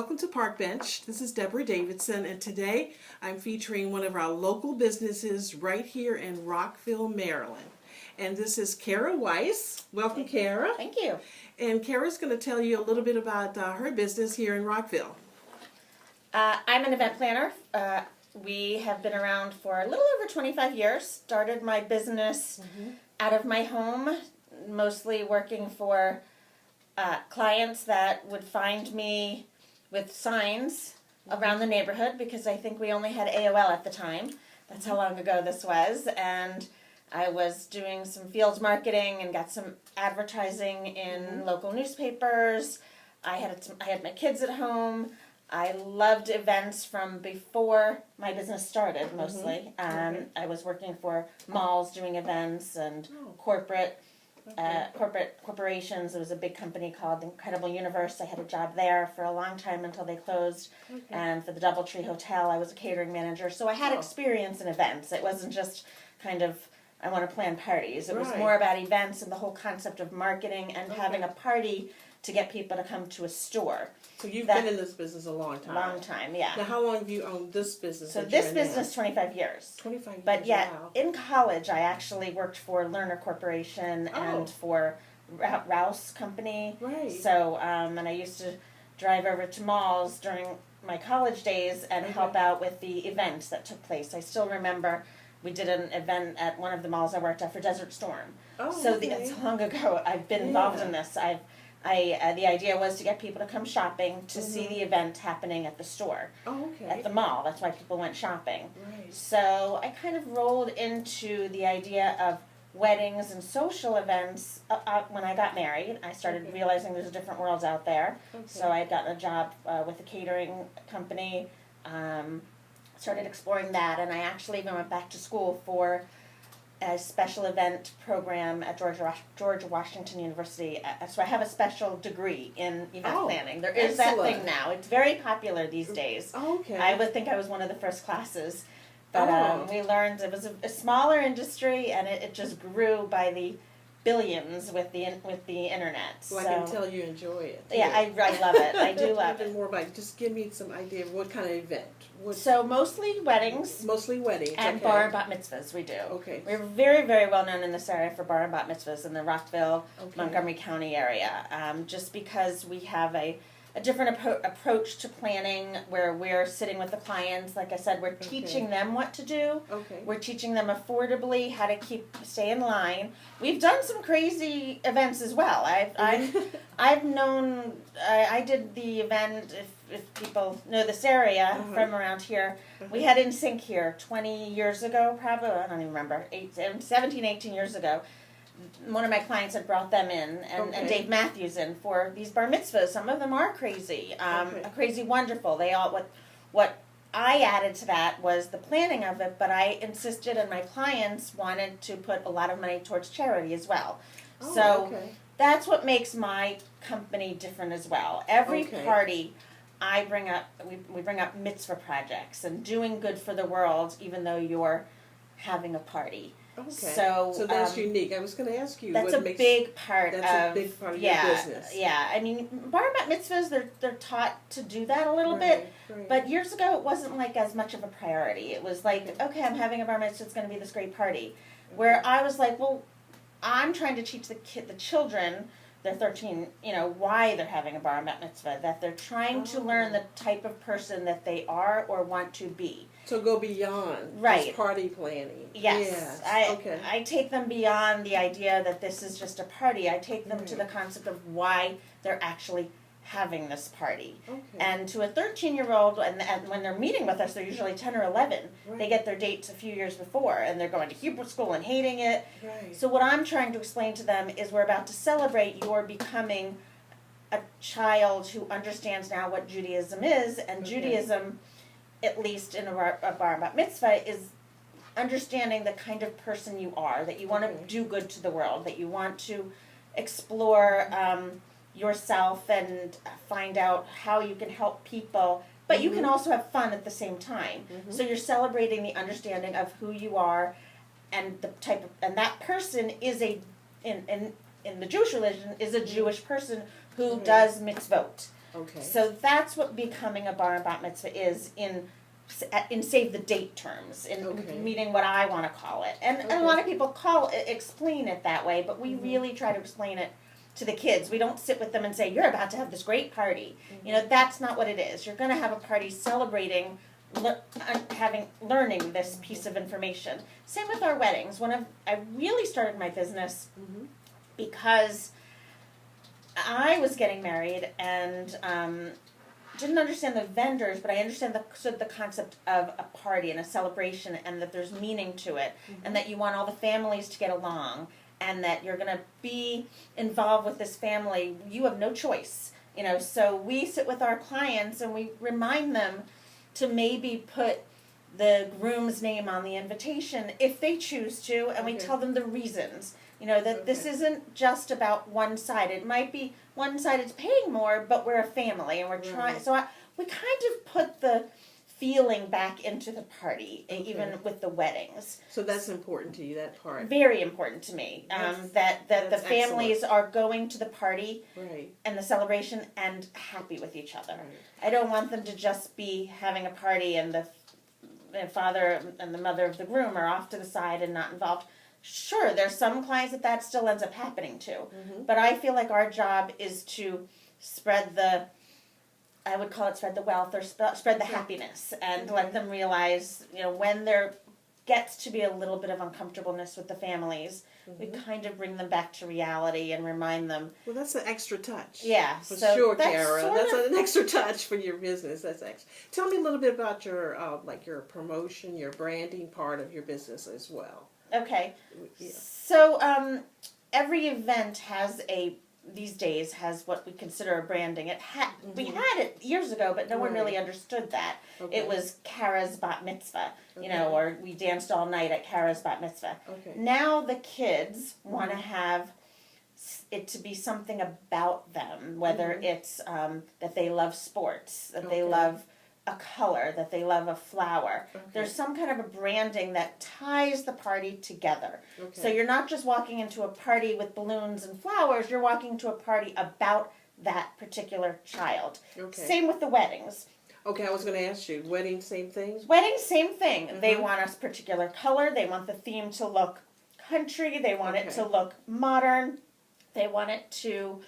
welcome to Park Bench. This is Deborah Davidson, and today I'm featuring one of our local businesses right here in Rockville, Maryland. And this is Kara Weiss. Welcome, Kara. Thank you. And Kara's going to tell you a little bit about her business here in Rockville. I'm an event planner. We have been around for a little over 25 years. Started my business out of my home, mostly working for clients that would find me with signs around the neighborhood, because I think we only had AOL at the time. That's how long ago this was. And I was doing some field marketing and got some advertising in local newspapers. I had my kids at home. I loved events from before my business started, mostly. I was working for malls doing events and corporations. There was a big company called Incredible Universe. I had a job there for a long time until they closed. And for the Doubletree Hotel, I was a catering manager. So I had experience in events. It wasn't just kind of, I want to plan parties. It was more about events and the whole concept of marketing and having a party to get people to come to a store. So you've been in this business a long time. Long time, yeah. Now, how long have you owned this business? So this business, 25 years. 25 years, But yet, wow. in college, I actually worked for Lerner Corporation and for Rouse Company. Right. So, and I used to drive over to malls during my college days and help out with the events that took place. I still remember we did an event at one of the malls I worked at for Desert Storm. So that's long ago. I've been involved in this. The idea was to get people to come shopping to see the event happening at the store. At the mall. That's why people went shopping. So I kind of rolled into the idea of weddings and social events when I got married. I started realizing there's different worlds out there. So I had gotten a job with a catering company, started exploring that, and I actually even went back to school for a special event program at George Washington University. So I have a special degree in event planning. There is that thing now. It's very popular these days. I would think I was one of the first classes. But we learned it was a smaller industry, and it just grew by the billions with the internet. Well, I can tell you enjoy it. Yeah, I love it. I do love it. More about it. Just give me some idea of what kind of event. So mostly weddings. Mostly weddings. And bar and bat mitzvahs we do. We're very, very well known in this area for bar and bat mitzvahs in the Rockville, Montgomery County area. Just because we have a different approach to planning, where we're sitting with the clients. Like I said, we're teaching them what to do. We're teaching them affordably how to stay in line. We've done some crazy events as well. I've known. I did the event. If people know this area from around here, we had NSYNC here 20 years ago, probably. I don't even remember. 17, 18 years ago. One of my clients had brought them in, and Dave Matthews in for these bar mitzvahs. Some of them are crazy, crazy wonderful. They all what I added to that was the planning of it, but I insisted, and my clients wanted to put a lot of money towards charity as well. That's what makes my company different as well. Every party I bring up, we bring up mitzvah projects and doing good for the world, even though you're having a party. So that's unique. I was going to ask you. That's a big part of your business. Yeah, I mean, bar and bat mitzvahs, they're taught to do that a little bit, but years ago it wasn't like as much of a priority. It was like, okay, I'm having a bar mitzvah, it's going to be this great party. Where I was like, well, I'm trying to teach the children, they're 13, why they're having a bar and bat mitzvah, that they're trying to learn the type of person that they are or want to be. So go beyond just party planning. Yes. I take them beyond the idea that this is just a party. I take them to the concept of why they're actually having this party. And to a 13-year-old, and when they're meeting with us, they're usually 10 or 11. They get their dates a few years before, and they're going to Hebrew school and hating it. So what I'm trying to explain to them is we're about to celebrate your becoming a child who understands now what Judaism is, and Judaism, at least in a bar and bat mitzvah, is understanding the kind of person you are, that you want to do good to the world, that you want to explore yourself and find out how you can help people, but you can also have fun at the same time. So you're celebrating the understanding of who you are, and the type of, and that person is in the Jewish religion is a Jewish person who does mitzvot. Okay. So that's what becoming a bar and bat mitzvah is in save the date terms, in meaning what I want to call it. And a lot of people explain it that way, but we really try to explain it to the kids. We don't sit with them and say, you're about to have this great party. You know, that's not what it is. You're going to have a party celebrating learning this piece of information. Same with our weddings. I really started my business because I was getting married and didn't understand the vendors, but I understand the concept of a party and a celebration, and that there's meaning to it, and that you want all the families to get along, and that you're going to be involved with this family. You have no choice, you know. So we sit with our clients and we remind them to maybe put the groom's name on the invitation if they choose to, and we tell them the reasons. You know, that this isn't just about one side. It might be one side is paying more, but we're a family and we're trying. So we kind of put the feeling back into the party, even with the weddings. So that's important to you, that part. Very important to me. That the families are going to the party and the celebration and happy with each other. I don't want them to just be having a party and the father and the mother of the groom are off to the side and not involved. Sure, there's some clients that still ends up happening to, but I feel like our job is to spread the wealth, or spread the happiness, and let them realize, you know, when there gets to be a little bit of uncomfortableness with the families, we kind of bring them back to reality and remind them. Well, that's an extra touch. Yeah, for sure, Kara. That's an extra touch for your business. That's extra. Tell me a little bit about your your promotion, your branding part of your business as well. Okay, so every event these days has what we consider a branding. We had it years ago, but no one really understood that. It was Kara's bat mitzvah, you know, or we danced all night at Kara's bat mitzvah. Now the kids want to have it to be something about them, whether it's that they love sports, that they love a color, that they love a flower. There's some kind of a branding that ties the party together. So you're not just walking into a party with balloons and flowers, you're walking to a party about that particular child. Same with the weddings. Okay, I was going to ask you, weddings, same thing? Weddings, same thing. They want a particular color, they want the theme to look country, they want it to look modern, they want it to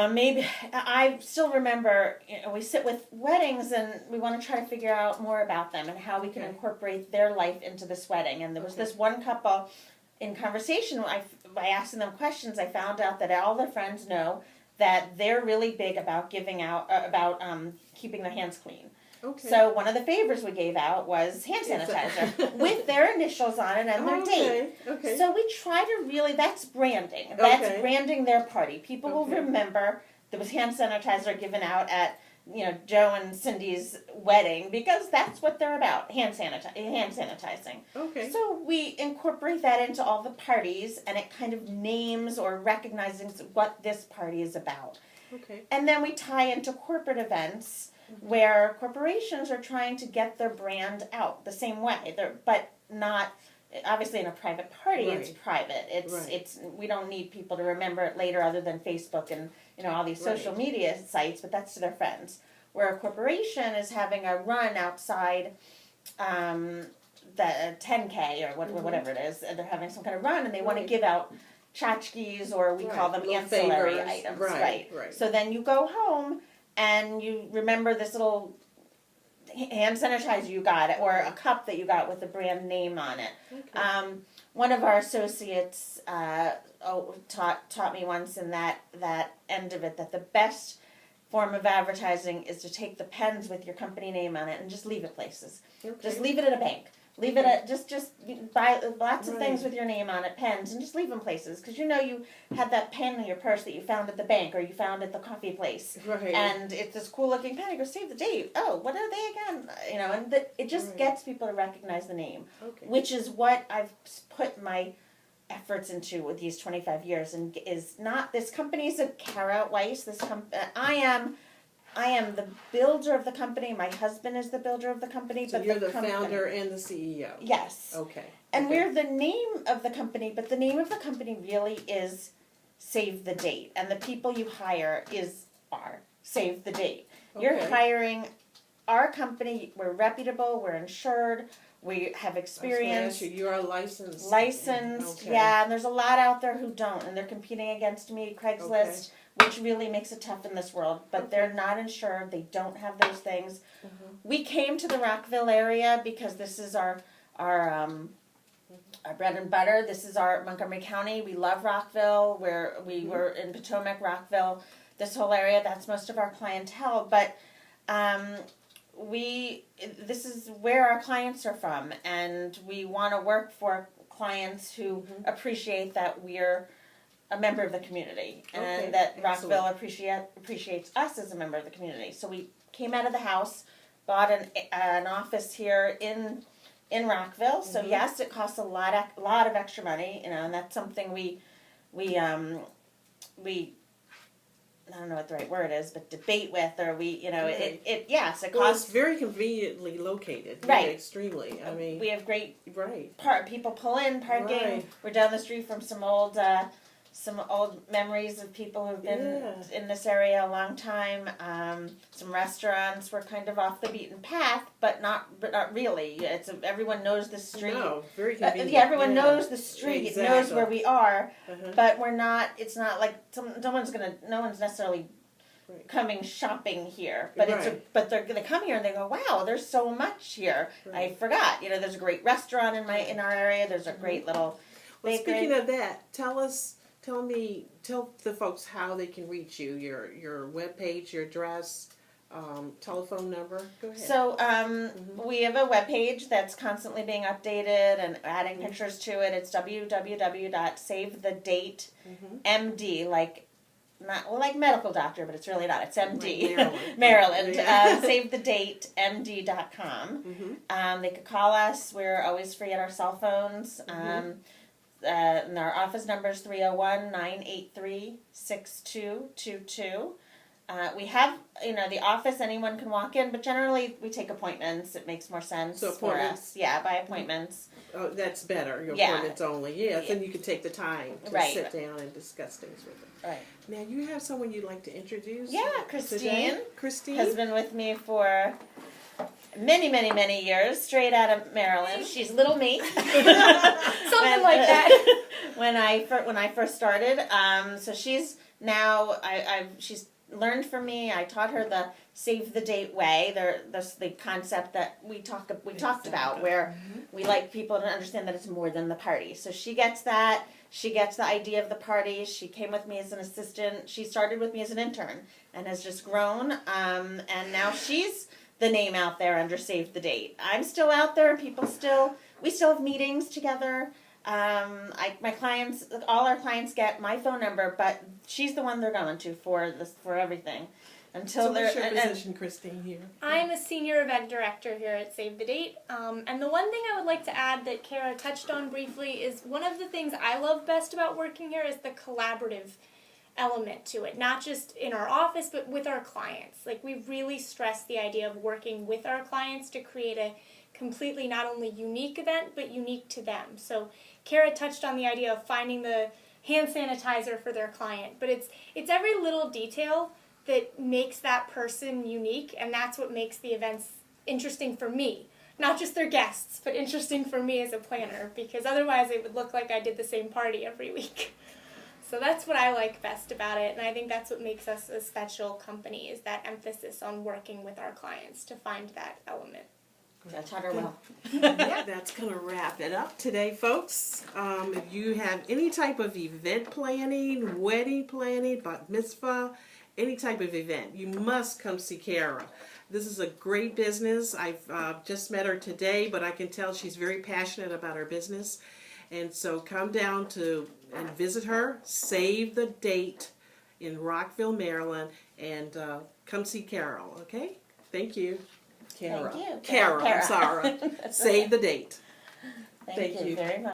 maybe, I still remember, you know, we sit with weddings and we want to try to figure out more about them and how we can incorporate their life into this wedding. And there was this one couple in conversation, by asking them questions, I found out that all their friends know that they're really big about keeping their hands clean. So one of the favors we gave out was hand sanitizer with their initials on it and their date. So we try to really, that's branding. That's branding their party. People will remember there was hand sanitizer given out at, you know, Joe and Cindy's wedding, because that's what they're about, hand sanitizing. So we incorporate that into all the parties, and it kind of names or recognizes what this party is about. And then we tie into corporate events where corporations are trying to get their brand out the same way, but not obviously in a private party. It's private. It's we don't need people to remember it later, other than Facebook and, you know, all these social media sites. But that's to their friends. Where a corporation is having a run outside, the 10K or whatever it is, and they're having some kind of run, and they want to give out tchotchkes, or we call them ancillary items. So then you go home and you remember this little hand sanitizer you got, or a cup that you got with the brand name on it. One of our associates taught me once in that end of it, that the best form of advertising is to take the pens with your company name on it and just leave it places. Just leave it at a bank. Leave it at, just buy lots of things with your name on it, pens, and just leave them places. Because you know you had that pen in your purse that you found at the bank, or you found at the coffee place. And it's this cool looking pen. You go, save the date. Oh, what are they again? You know, and it just gets people to recognize the name. Which is what I've put my efforts into with these 25 years. And is not, this company is a Kara Weiss. I am the builder of the company. My husband is the builder of the company. So you're the founder and the CEO. Yes. And we're the name of the company, but the name of the company really is Save the Date. And the people you hire are Save the Date. You're Okay. hiring our company. We're reputable. We're insured. We have experience. You are licensed. Licensed, Okay. yeah, and there's a lot out there who don't, and they're competing against me, Craigslist, which really makes it tough in this world, but they're not insured, they don't have those things. We came to the Rockville area because this is our bread and butter. This is our Montgomery County. We love Rockville, where we were in Potomac, Rockville, this whole area, that's most of our clientele, but this is where our clients are from, and we want to work for clients who appreciate that we're a member of the community, and that Rockville appreciates us as a member of the community. So we came out of the house, bought an office here in Rockville. So yes, it costs a lot of extra money, and that's something we I don't know what the right word is, but debate with, or it costs. Well, it's very conveniently located. Right. Extremely. I mean, we have great right. People pull in parking. Right. We're down the street from some old memories of people who've been in this area a long time. Some restaurants. We're kind of off the beaten path, but not really. Everyone knows the street. No, very convenient. Everyone knows the street. Exactly. Knows where we are, but we're not. It's not like no one's necessarily coming shopping here, but but they're gonna come here and they go, wow, there's so much here. I forgot. There's a great restaurant in our area. There's a great little. Well, speaking of that, tell the folks how they can reach you. Your webpage, your address, telephone number. Go ahead. So we have a webpage that's constantly being updated and adding pictures to it. It's www.savethedatemd, not like medical doctor, but it's really not. It's MD. Like Maryland. SaveTheDateMD.com. They could call us. We're always free at our cell phones. And our office number is 301-983-6222. We have, the office, anyone can walk in, but generally we take appointments. It makes more sense for us. Yeah, by appointments. Oh, that's better. Your appointments only. Yes, and you can take the time to sit down and discuss things with them. Right. Now, you have someone you'd like to introduce? Yeah, Christine. Today? Christine has been with me for many, many, many years, straight out of Maryland. She's little me. Something like that. When I first started, so she's now she's learned from me. I taught her the Save the Date way. The concept that we talked about, where we like people to understand that it's more than the party. So she gets that. She gets the idea of the party. She came with me as an assistant. She started with me as an intern and has just grown. And now she's the name out there under Save the Date. I'm still out there. We still have meetings together. My clients, all our clients get my phone number, but she's the one they're going to for everything. So what's your position, Christine, here? I'm a senior event director here at Save the Date. And the one thing I would like to add that Kara touched on briefly is one of the things I love best about working here is the collaborative element to it. Not just in our office, but with our clients. Like, we really stress the idea of working with our clients to create a completely not only unique event, but unique to them. So Kara touched on the idea of finding the hand sanitizer for their client, but it's every little detail that makes that person unique, and that's what makes the events interesting for me. Not just their guests, but interesting for me as a planner, because otherwise it would look like I did the same party every week. So that's what I like best about it, and I think that's what makes us a special company, is that emphasis on working with our clients to find that element. I taught her well. Yeah, that's going to wrap it up today, folks. If you have any type of event planning, wedding planning, bat mitzvah, any type of event, you must come see Kara. This is a great business. I've just met her today, but I can tell she's very passionate about her business. And so come down and visit her, Save the Date in Rockville, Maryland, and come see Carol, okay? Thank you. Kara. Thank you. Kara, I'm sorry. Save the Date. Thank you very much.